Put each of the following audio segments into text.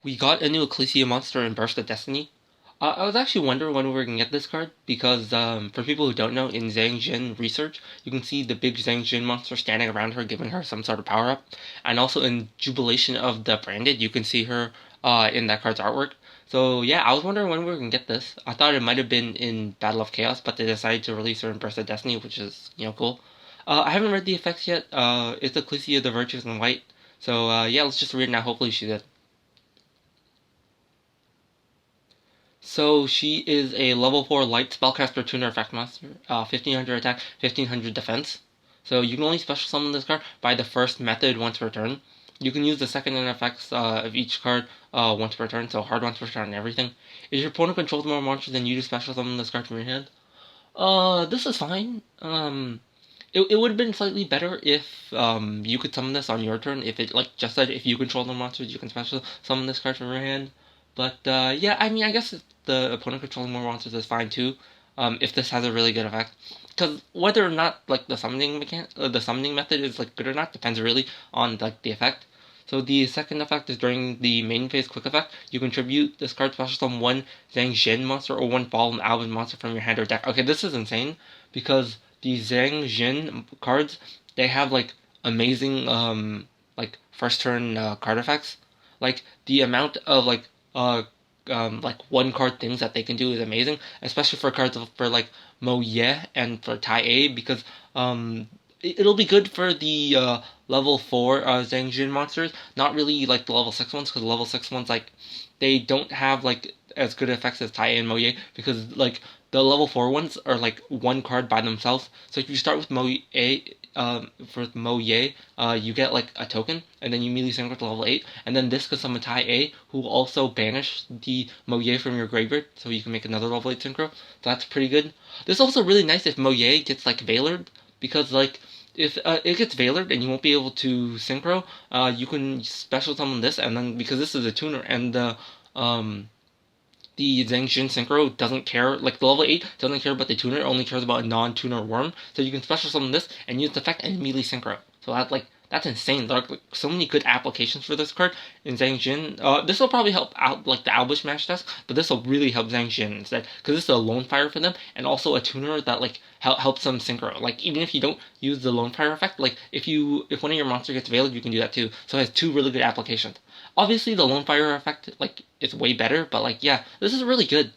We got a new Ecclesia monster in Burst of Destiny. I was actually wondering when we were going to get this card because, for people who don't know, in Zhang Jin research, you can see the big Zhang Jin monster standing around her, giving her some sort of power up. And also in Jubilation of the Branded, you can see her in that card's artwork. So yeah, I was wondering when we were going to get this. I thought it might have been in Battle of Chaos, but they decided to release her in Burst of Destiny, which is, cool. I haven't read the effects yet. It's Ecclesia the Virtues in White. So yeah, let's just read it now. Hopefully she's good. So she is a level 4 light spellcaster tuner effect monster, 1500 attack, 1500 defense. So you can only special summon this card by the first method once per turn. You can use the second and effects of each card once per turn, so hard once per turn and everything. If your opponent controls more monsters than you do, special summon this card from your hand. This is fine. It would have been slightly better if you could summon this on your turn. If it like just said if you control the monsters, you can special summon this card from your hand. But yeah, I mean, I guess the opponent controlling more monsters is fine too. If this has a really good effect, because whether or not like the summoning method is like good or not depends really on like the effect. So the second effect is during the main phase quick effect. You contribute this card special summon one Zhang Jin monster or one Fallen Alvin monster from your hand or deck. Okay, this is insane because the Zhang Jin cards they have like amazing like first turn card effects. Like the amount of like one card things that they can do is amazing, especially for cards for like Mo Ye and for Tai A because it'll be good for the level 4 Zhang Jin monsters, not really like the level 6 ones because the level 6 ones like they don't have like as good effects as Tai A and Mo Ye because like the level 4 ones are like one card by themselves. So if you start with Mo Ye, for Mo Ye, you get like a token, and then you immediately sync to level 8, and then this could summon Tai A, who will also banish the Mo Ye from your graveyard, so you can make another level 8 synchro. So that's pretty good. This is also really nice if Mo Ye gets like Veilered, because like if it gets Veilered and you won't be able to synchro, you can special summon this, and then because this is a tuner and the Zhengxin Synchro doesn't care, like the level 8 doesn't care about the tuner, only cares about a non-tuner worm. So you can special summon this and use the effect and immediately synchro. So that's insane. There are like, so many good applications for this card in Zhang this will probably help out like the Albush Match desk, but this will really help Zhang instead because this is a lone fire for them and also a tuner that like helps them synchro. Like even if you don't use the lone fire effect, like if one of your monsters gets veiled, you can do that too. So it has two really good applications. Obviously, the lone fire effect like is way better, but like yeah, this is really good.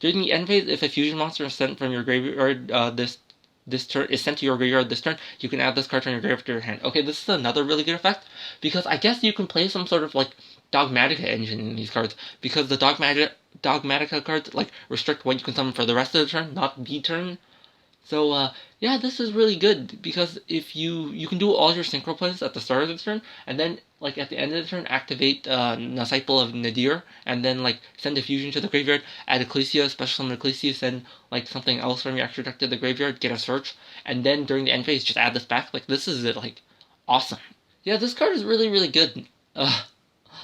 During the end phase, if a fusion monster is sent from your graveyard, this turn is sent to your graveyard this turn, you can add this card from your graveyard to your hand. Okay, this is another really good effect because I guess you can play some sort of like Dogmatica engine in these cards because the Dogmatica cards like restrict what you can summon for the rest of the turn, not the turn. So yeah, this is really good because if you can do all your synchro plays at the start of the turn, and then like at the end of the turn, activate Disciple of Nadir, and then like send a fusion to the graveyard, add Ecclesia, special summon Ecclesia, send like something else from your extra deck to the graveyard, get a search, and then during the end phase, just add this back. Like this is like awesome. Yeah, this card is really good.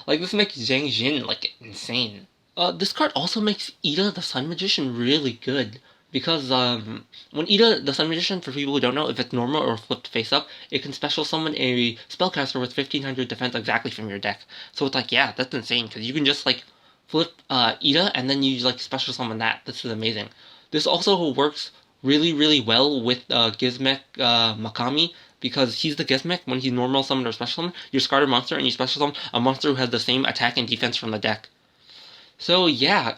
Like this makes Zhang Jin like insane. This card also makes Ida the Sun Magician really good because when Ida the Sun Magician, for people who don't know, if it's normal or flipped face up, it can special summon a spellcaster with 1500 defense exactly from your deck. So it's like, yeah, that's insane because you can just like flip Ida and then you like special summon that. This is amazing. This also works really well with Gizmek Makami because he's the Gizmek when he's normal summon or special summon. You discard a monster and you special summon a monster who has the same attack and defense from the deck. So yeah,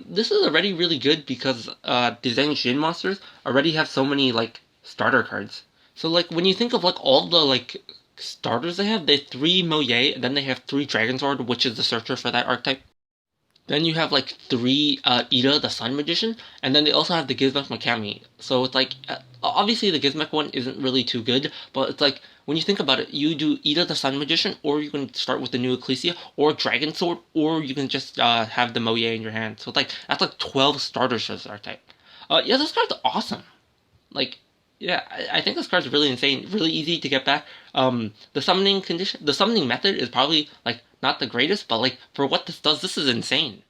this is already really good because the Zhang Xin monsters already have so many like starter cards. So like when you think of like all the like starters they have 3 Moye, then they have 3 Dragon Sword, which is the searcher for that archetype. Then you have like 3 Ida the Sun Magician, and then they also have the Gizmek Makami. So it's like obviously the Gizmek one isn't really too good, but it's like when you think about it, you do Ida the Sun Magician, or you can start with the new Ecclesia, or Dragon Sword, or you can just have the Moye in your hand. So it's like that's like 12 starters for this archetype. Yeah, this card's awesome. Like yeah, I think this card's really insane, really easy to get back. The summoning method is probably like not the greatest, but like for what this does, this is insane.